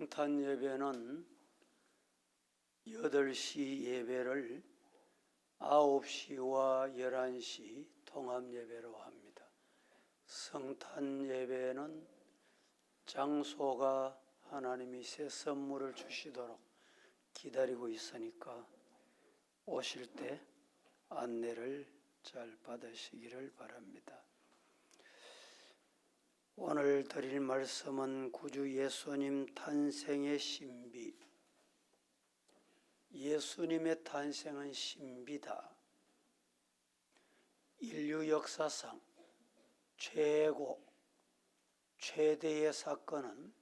성탄 예배는 8시 예배를 9시와 11시 통합 예배로 합니다. 성탄 예배는 장소가 하나님이 새 선물을 주시도록 기다리고 있으니까 오실 때 안내를 잘 받으시기를 바랍니다. 오늘 드릴 말씀은 구주 예수님 탄생의 신비. 예수님의 탄생은 신비다. 인류 역사상 최대의 사건은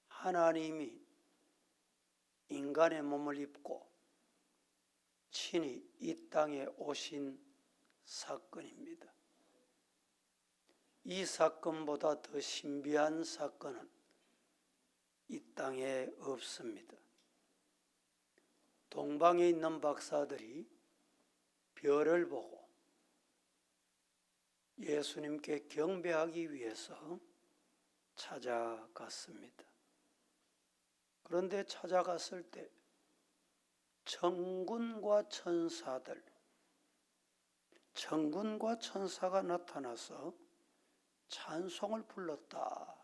하나님이 인간의 몸을 입고 친히 이 땅에 오신 사건입니다. 이 사건보다 더 신비한 사건은 이 땅에 없습니다. 동방에 있는 박사들이 별을 보고 예수님께 경배하기 위해서 찾아갔습니다. 그런데 찾아갔을 때 천군과 천사가 나타나서 찬송을 불렀다.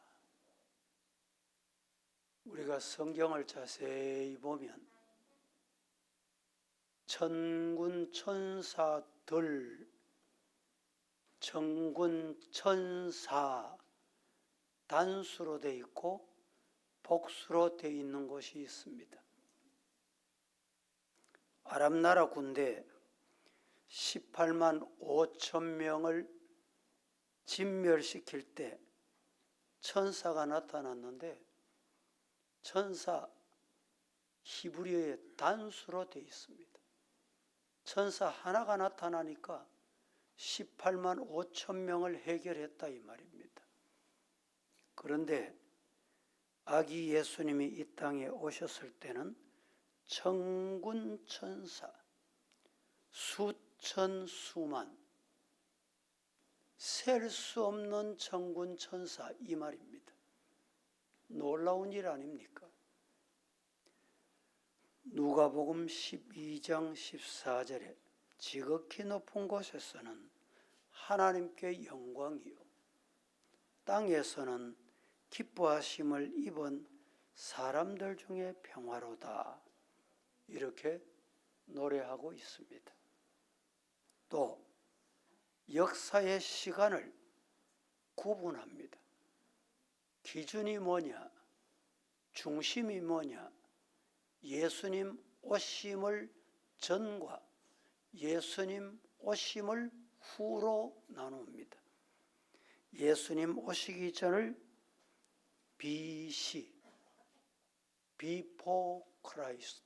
우리가 성경을 자세히 보면 천군 천사 단수로 되어 있고 복수로 되어 있는 곳이 있습니다. 아람 나라 군대 18만 5천 명을 진멸시킬 때 천사가 나타났는데 천사 히브리어의 단수로 되어 있습니다. 천사 하나가 나타나니까 18만 5천 명을 해결했다 이 말입니다. 그런데 아기 예수님이 이 땅에 오셨을 때는 천군 천사 수천 수만 셀 수 없는 천군 천사 이 말입니다. 놀라운 일 아닙니까? 누가복음 12장 14절에 지극히 높은 곳에서는 하나님께 영광이요 땅에서는 기뻐하심을 입은 사람들 중에 평화로다 이렇게 노래하고 있습니다. 또 역사의 시간을 구분합니다. 기준이 뭐냐? 중심이 뭐냐? 예수님 오심을 전과 예수님 오심을 후로 나눕니다. 예수님 오시기 전을 BC, Before Christ.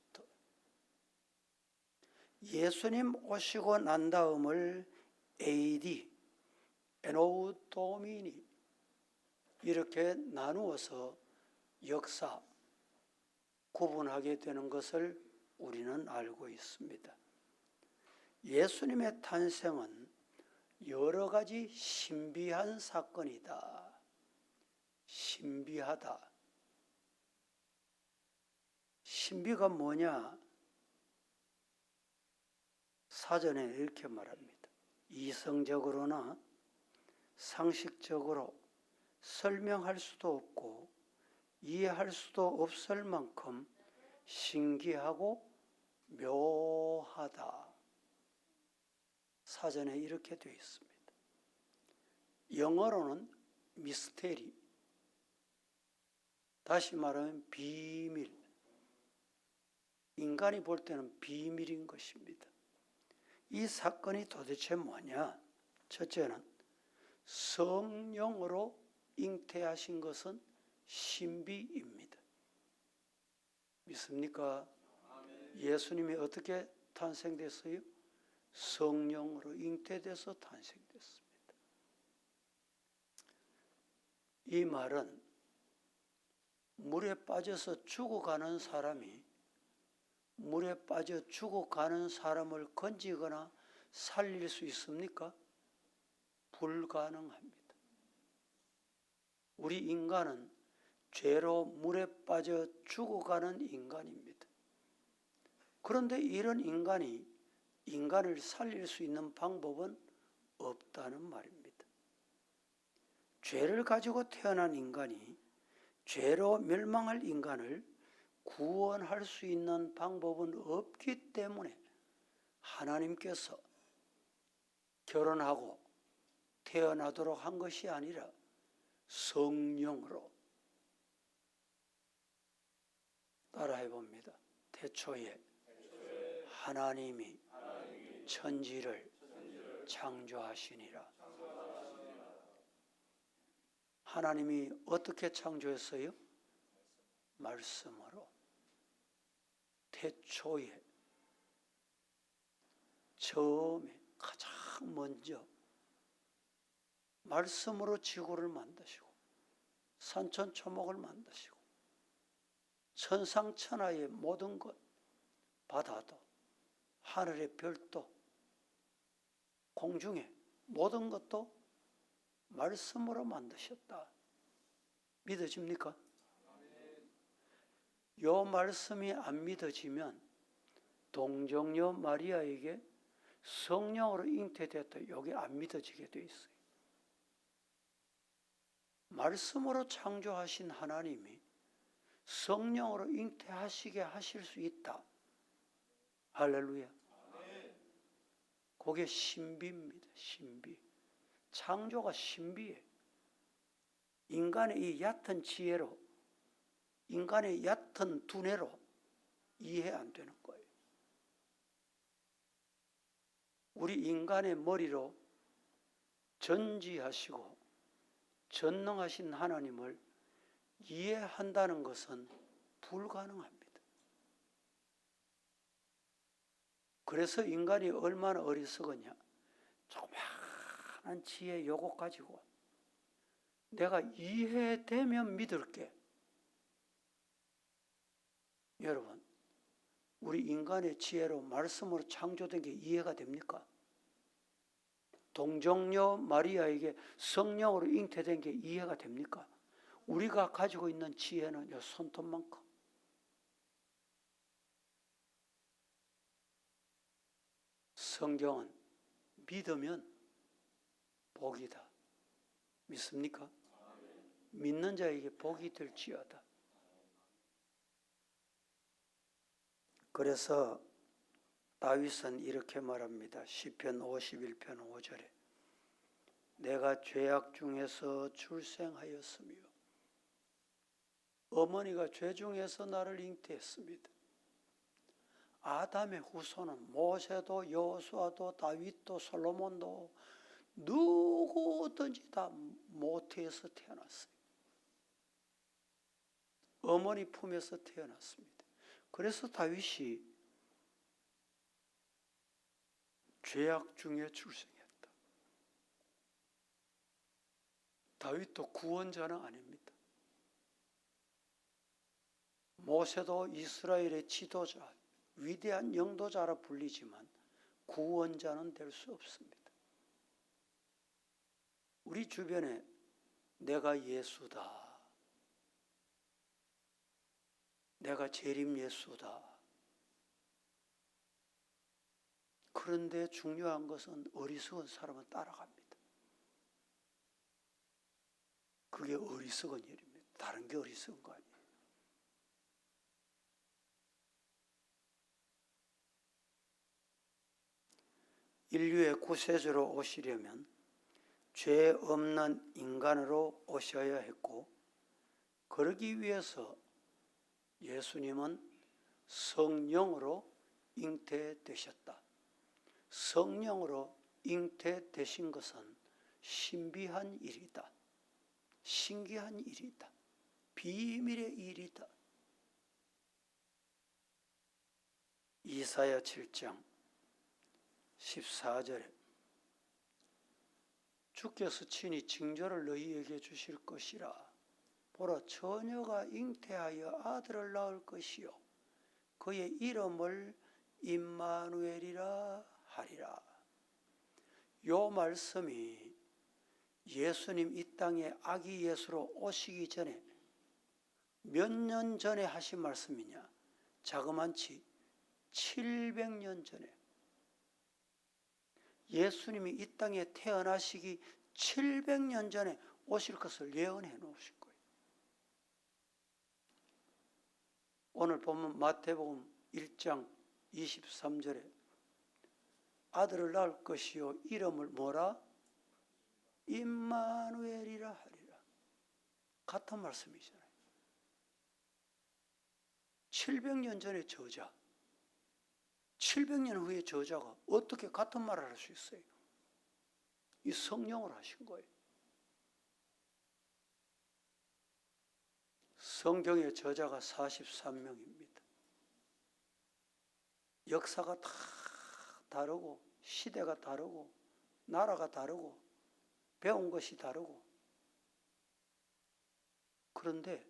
예수님 오시고 난 다음을 AD, Anno Domini 이렇게 나누어서 역사 구분하게 되는 것을 우리는 알고 있습니다. 예수님의 탄생은 여러 가지 신비한 사건이다. 신비하다. 신비가 뭐냐? 사전에 이렇게 말합니다. 이성적으로나 상식적으로 설명할 수도 없고 이해할 수도 없을 만큼 신기하고 묘하다. 사전에 이렇게 되어 있습니다. 영어로는 미스테리, 다시 말하면 비밀. 인간이 볼 때는 비밀인 것입니다. 이 사건이 도대체 뭐냐? 첫째는 성령으로 잉태하신 것은 신비입니다. 믿습니까? 아멘. 예수님이 어떻게 탄생됐어요? 성령으로 잉태돼서 탄생됐습니다. 이 말은 물에 빠져서 죽어가는 사람이 물에 빠져 죽어가는 사람을 건지거나 살릴 수 있습니까? 불가능합니다. 우리 인간은 죄로 물에 빠져 죽어가는 인간입니다. 그런데 이런 인간이 인간을 살릴 수 있는 방법은 없다는 말입니다. 죄를 가지고 태어난 인간이 죄로 멸망할 인간을 구원할 수 있는 방법은 없기 때문에 하나님께서 결혼하고 태어나도록 한 것이 아니라 성령으로, 따라해 봅니다. 태초에 하나님이 천지를 창조하시니라. 하나님이 어떻게 창조했어요? 말씀으로. 태초에, 처음에, 가장 먼저 말씀으로 지구를 만드시고 산천초목을 만드시고 천상천하의 모든 것, 바다도 하늘의 별도 공중에 모든 것도 말씀으로 만드셨다. 믿어집니까? 이 말씀이 안 믿어지면 동정녀 마리아에게 성령으로 잉태되었다. 이게 안 믿어지게 돼 있어요. 말씀으로 창조하신 하나님이 성령으로 잉태하시게 하실 수 있다. 할렐루야. 그게 신비입니다. 신비. 창조가 신비예요. 인간의 이 얕은 지혜로, 인간의 얕은 두뇌로 이해 안 되는 거예요. 우리 인간의 머리로 전지하시고 전능하신 하나님을 이해한다는 것은 불가능합니다. 그래서 인간이 얼마나 어리석으냐. 조그마한 지혜 요거 가지고 내가 이해되면 믿을게. 여러분, 우리 인간의 지혜로 말씀으로 창조된 게 이해가 됩니까? 동정녀 마리아에게 성령으로 잉태된 게 이해가 됩니까? 우리가 가지고 있는 지혜는 요 손톱만큼. 성경은 믿으면 복이다. 믿습니까? 믿는 자에게 복이 될지어다. 그래서 다윗은 이렇게 말합니다. 시편 51편 5절에 내가 죄악 중에서 출생하였으며 어머니가 죄 중에서 나를 잉태했습니다. 아담의 후손은 모세도 여호수아도 다윗도 솔로몬도 누구든지 다 모태에서 태어났어요. 어머니 품에서 태어났습니다. 그래서 다윗이 죄악 중에 출생했다. 다윗도 구원자는 아닙니다. 모세도 이스라엘의 지도자, 위대한 영도자라 불리지만 구원자는 될 수 없습니다. 우리 주변에 내가 예수다, 내가 재림 예수다. 그런데 중요한 것은 어리석은 사람은 따라갑니다. 그게 어리석은 일입니다. 다른 게 어리석은 거 아니에요. 인류의 구세주로 오시려면 죄 없는 인간으로 오셔야 했고, 그러기 위해서 예수님은 성령으로 잉태되셨다. 성령으로 잉태되신 것은 신비한 일이다. 신기한 일이다. 비밀의 일이다. 이사야 7장 14절에 주께서 친히 징조를 너희에게 주실 것이라. 보라, 처녀가 잉태하여 아들을 낳을 것이요 그의 이름을 임마누엘이라 하리라. 요 말씀이 예수님 이 땅에 아기 예수로 오시기 전에 몇 년 전에 하신 말씀이냐? 자그만치 700년 전에, 예수님이 이 땅에 태어나시기 700년 전에 오실 것을 예언해 놓으신 거예요. 오늘 보면 마태복음 1장 23절에 아들을 낳을 것이요 이름을 뭐라? 임마누엘이라 하리라. 같은 말씀이잖아요. 700년 전에 저자, 700년 후에 저자가 어떻게 같은 말을 할 수 있어요? 이 성령을 하신 거예요. 성경의 저자가 43명입니다. 역사가 다 다르고 시대가 다르고 나라가 다르고 배운 것이 다르고, 그런데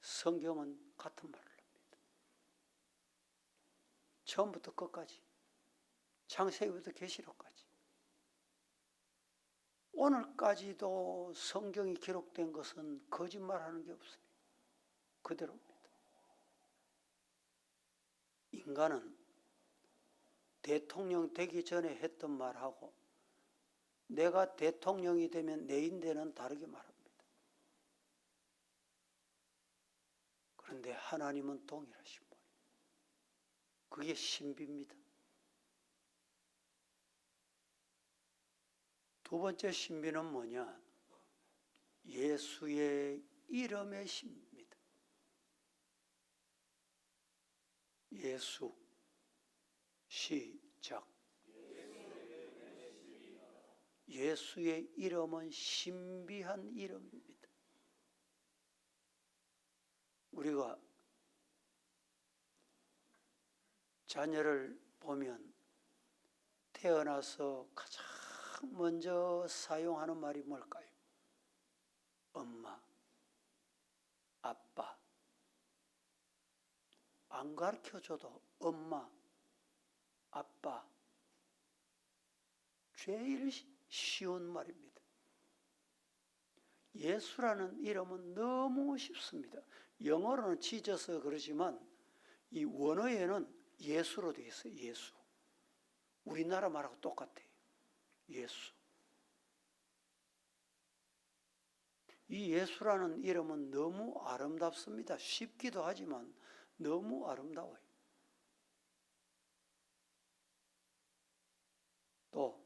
성경은 같은 말을 합니다. 처음부터 끝까지, 창세기부터 계시록까지. 오늘까지도 성경이 기록된 것은 거짓말하는 게 없어요. 그대로입니다. 인간은 대통령 되기 전에 했던 말하고 내가 대통령이 되면 내 인대는 다르게 말합니다. 그런데 하나님은 동일하신 분. 그게 신비입니다. 두 번째 신비는 뭐냐? 예수의 이름의 신비입니다. 예수, 시작. 예수의 이름은 신비한 이름입니다. 우리가 자녀를 보면 태어나서 가장 먼저 사용하는 말이 뭘까요? 엄마, 아빠. 안 가르쳐줘도 엄마, 아빠. 제일 쉬운 말입니다. 예수라는 이름은 너무 쉽습니다. 영어로는 지저스 그러지만 이 원어에는 예수로 되어 있어요. 예수. 우리나라 말하고 똑같아요. 예수. 이 예수라는 이름은 너무 아름답습니다. 쉽기도 하지만 너무 아름다워요. 또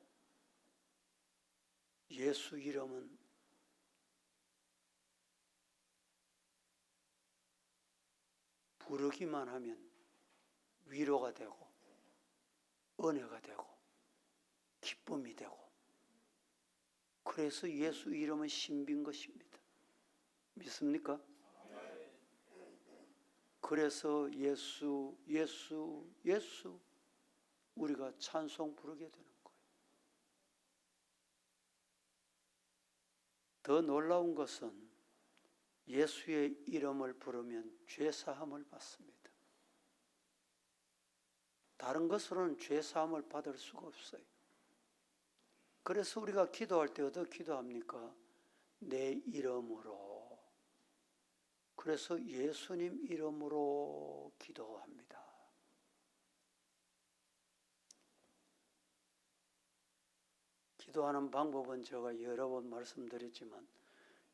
예수 이름은 부르기만 하면 위로가 되고 은혜가 되고 기쁨이 되고, 그래서 예수 이름은 신비인 것입니다. 믿습니까? 그래서 예수, 예수, 예수 우리가 찬송 부르게 되는 거예요. 더 놀라운 것은 예수의 이름을 부르면 죄사함을 받습니다. 다른 것으로는 죄사함을 받을 수가 없어요. 그래서 우리가 기도할 때 어떻게 기도합니까? 내 이름으로. 그래서 예수님 이름으로 기도합니다. 기도하는 방법은 제가 여러 번 말씀드렸지만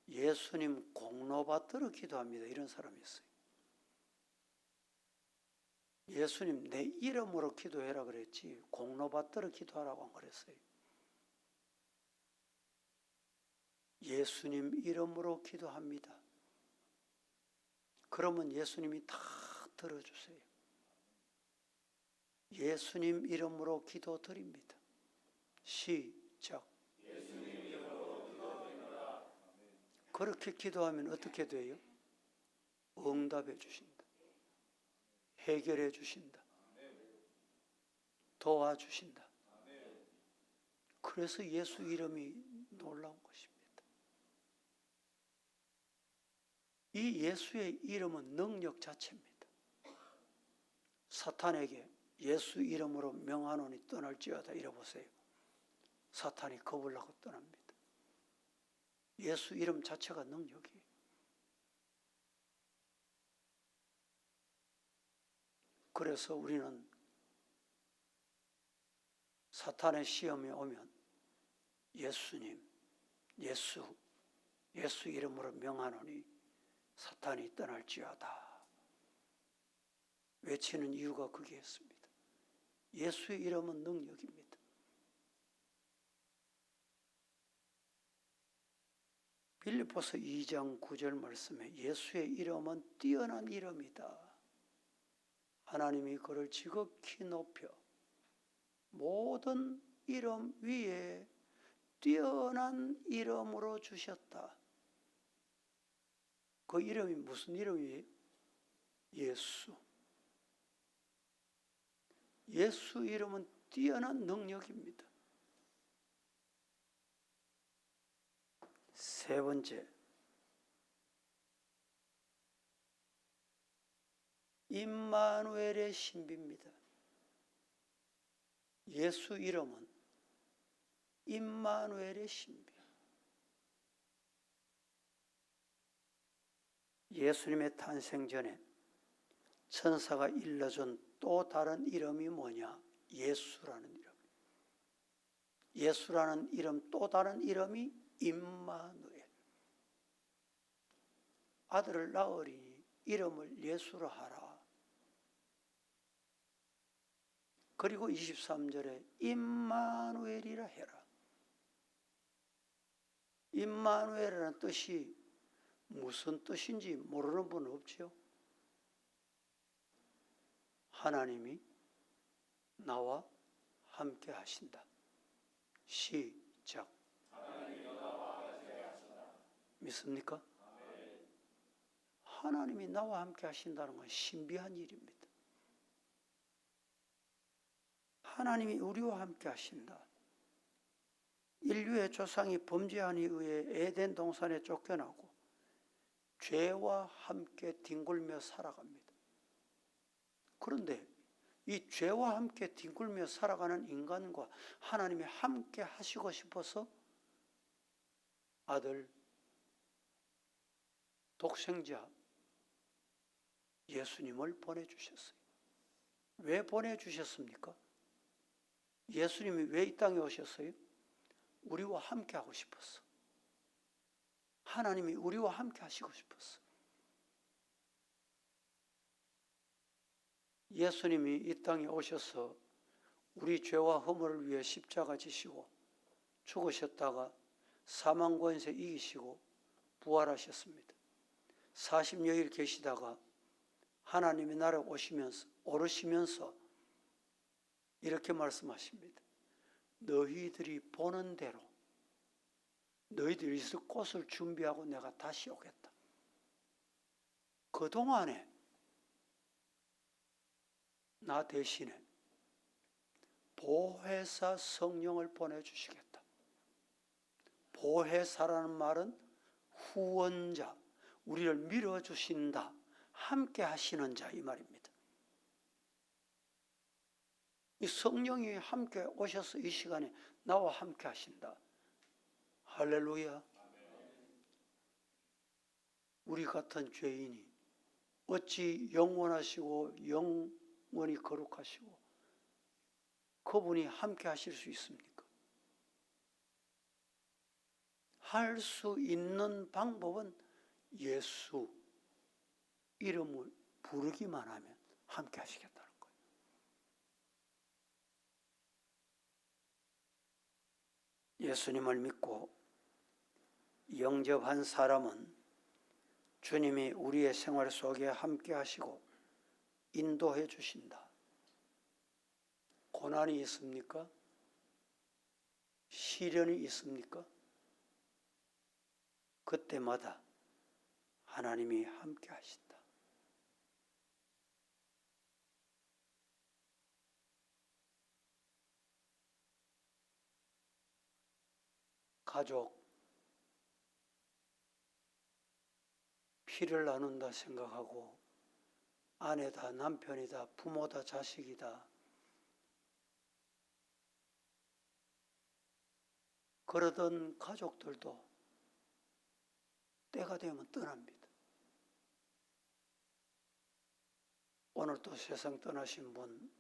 예수님 공로 받들어 기도합니다. 이런 사람이 있어요. 예수님 내 이름으로 기도해라 그랬지 공로 받들어 기도하라고 안 그랬어요. 예수님 이름으로 기도합니다. 그러면 예수님이 다 들어주세요. 예수님 이름으로 기도드립니다. 시작. 예수님 이름으로 기도드립니다. 그렇게 기도하면 어떻게 돼요? 응답해 주신다. 해결해 주신다. 도와주신다. 그래서 예수 이름이 놀라운 것입니다. 이 예수의 이름은 능력 자체입니다. 사탄에게 예수 이름으로 명하노니 떠날지어다 이러보세요. 사탄이 겁을 나고 떠납니다. 예수 이름 자체가 능력이에요. 그래서 우리는 사탄의 시험이 오면 예수님, 예수 이름으로 명하노니 사탄이 떠날지어다 외치는 이유가 그게 있습니다. 예수의 이름은 능력입니다. 빌립보서 2장 9절 말씀에 예수의 이름은 뛰어난 이름이다. 하나님이 그를 지극히 높여 모든 이름 위에 뛰어난 이름으로 주셨다. 그 이름이 무슨 이름이에요? 예수. 예수 이름은 뛰어난 능력입니다. 세 번째, 임마누엘의 신비입니다. 예수 이름은 임마누엘의 신비. 예수님의 탄생 전에 천사가 일러준 또 다른 이름이 뭐냐? 예수라는 이름. 예수라는 이름 또 다른 이름이 임마누엘. 아들을 낳으리니 이름을 예수로 하라. 그리고 23절에 임마누엘이라 해라. 임마누엘이라는 뜻이 무슨 뜻인지 모르는 분 없죠? 하나님이 나와 함께 하신다. 시작. 믿습니까? 하나님이 나와 함께 하신다는 건 신비한 일입니다. 하나님이 우리와 함께 하신다. 인류의 조상이 범죄한에 의해 에덴 동산에 쫓겨나고 죄와 함께 뒹굴며 살아갑니다. 그런데 이 죄와 함께 뒹굴며 살아가는 인간과 하나님이 함께 하시고 싶어서 아들 독생자 예수님을 보내주셨어요. 왜 보내주셨습니까? 예수님이 왜 이 땅에 오셨어요? 우리와 함께 하고 싶었어. 하나님이 우리와 함께 하시고 싶었어. 예수님이 이 땅에 오셔서 우리 죄와 허물을 위해 십자가 지시고 죽으셨다가 사망 권세 이기시고 부활하셨습니다. 40여일 계시다가 하나님의 나라에 오르시면서 이렇게 말씀하십니다. 너희들이 보는 대로 너희들이 있을 곳을 준비하고 내가 다시 오겠다. 그동안에 나 대신에 보혜사 성령을 보내주시겠다. 보혜사라는 말은 후원자, 우리를 밀어주신다, 함께 하시는 자 이 말입니다. 이 성령이 함께 오셔서 이 시간에 나와 함께 하신다. 할렐루야. 우리 같은 죄인이 어찌 영원하시고 영원히 거룩하시고 그분이 함께 하실 수 있습니까? 할 수 있는 방법은 예수 이름을 부르기만 하면 함께 하시겠다는 거예요. 예수님을 믿고 영접한 사람은 주님이 우리의 생활 속에 함께 하시고 인도해 주신다. 고난이 있습니까? 시련이 있습니까? 그때마다 하나님이 함께 하신다. 가족, 피를 나눈다 생각하고 아내다, 남편이다, 부모다, 자식이다. 그러던 가족들도 때가 되면 떠납니다. 오늘 또 세상 떠나신 분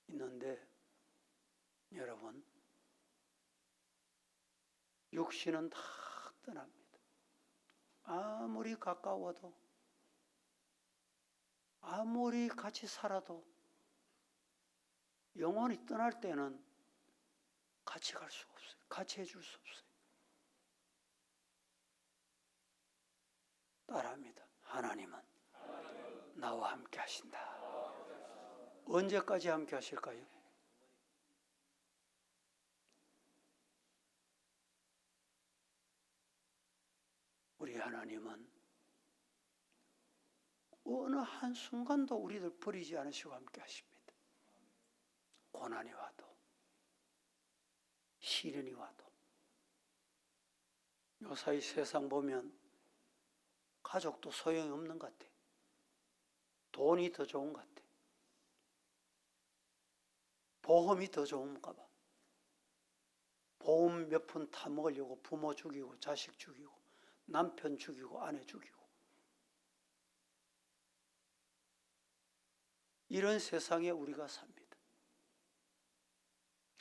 있는데, 여러분, 육신은 다 떠납니다. 아무리 가까워도, 아무리 같이 살아도 영원히 떠날 때는 같이 갈 수가 없어요. 같이 해줄 수 없어요. 따라합니다. 하나님은 나와 함께 하신다. 언제까지 함께 하실까요? 우리 하나님은 어느 한순간도 우리를 버리지 않으시고 함께 하십니다. 고난이 와도, 시련이 와도. 요사이 세상 보면 가족도 소용이 없는 것 같아. 돈이 더 좋은 것 같아. 보험이 더 좋은가 봐. 보험 몇 푼 타먹으려고 부모 죽이고 자식 죽이고 남편 죽이고 아내 죽이고, 이런 세상에 우리가 삽니다.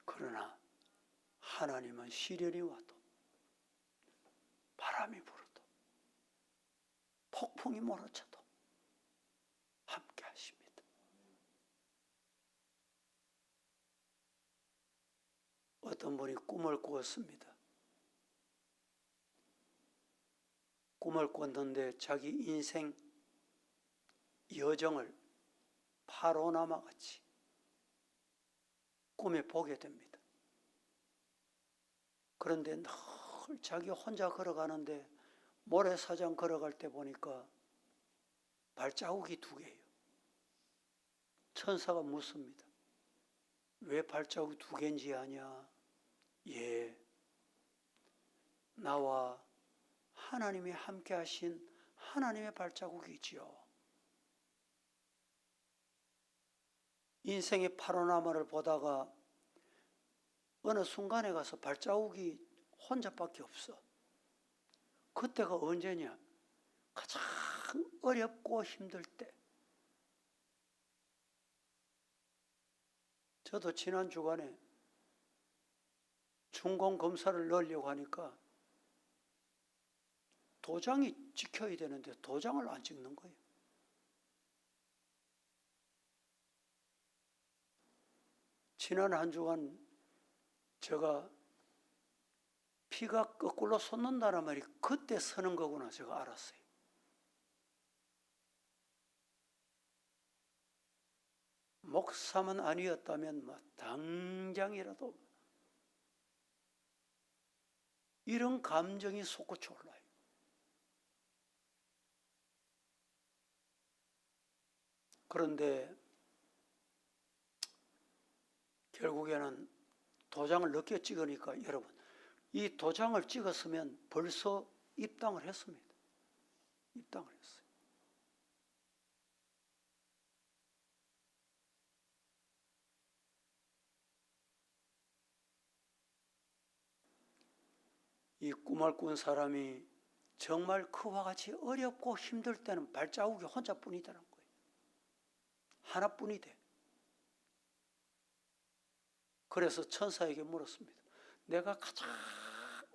그러나 하나님은 시련이 와도, 바람이 불어도, 폭풍이 몰아쳐도 함께 하십니다. 어떤 분이 꿈을 꾸었습니다. 꿈을 꿨는데 자기 인생 여정을 파노라마같이 꿈에 보게 됩니다. 그런데 늘 자기 혼자 걸어가는데 모래사장 걸어갈 때 보니까 발자국이 2개예요. 천사가 묻습니다. 왜 발자국이 2개인지 아냐? 예, 나와 하나님이 함께 하신 하나님의 발자국이지요. 인생의 파노라마를 보다가 어느 순간에 가서 발자국이 혼자밖에 없어. 그때가 언제냐? 가장 어렵고 힘들 때. 저도 지난 주간에 중공 검사를 넣으려고 하니까 도장이 찍혀야 되는데 도장을 안 찍는 거예요. 지난 한 주간 제가 피가 거꾸로 솟는다는 말이 그때 서는 거구나 제가 알았어요. 목사만 아니었다면 당장이라도 이런 감정이 솟구쳐 올라요. 그런데 결국에는 도장을 늦게 찍으니까, 여러분, 이 도장을 찍었으면 벌써 입당을 했습니다. 입당을 했어요. 이 꿈을 꾼 사람이 정말 그와 같이 어렵고 힘들 때는 발자국이 혼자뿐이더라는 거예요. 하나뿐이 돼. 그래서 천사에게 물었습니다. 내가 가장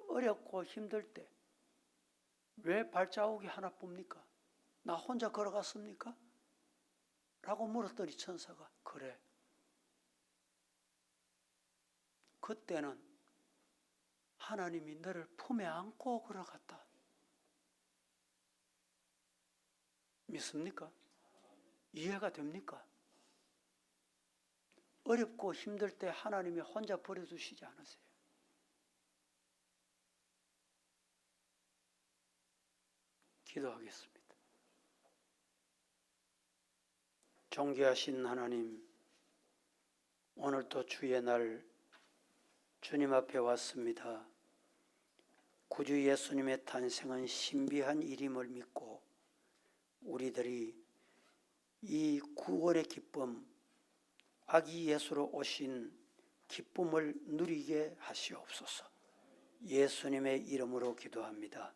어렵고 힘들 때 왜 발자국이 하나뿐입니까? 나 혼자 걸어갔습니까? 라고 물었더니 천사가, 그래, 그때는 하나님이 너를 품에 안고 걸어갔다. 믿습니까? 이해가 됩니까? 어렵고 힘들 때 하나님이 혼자 버려두시지 않으세요. 기도하겠습니다. 존귀하신 하나님, 오늘도 주의 날 주님 앞에 왔습니다. 구주 예수님의 탄생은 신비한 일임을 믿고 우리들이 이 구원의 기쁨, 아기 예수로 오신 기쁨을 누리게 하시옵소서. 예수님의 이름으로 기도합니다.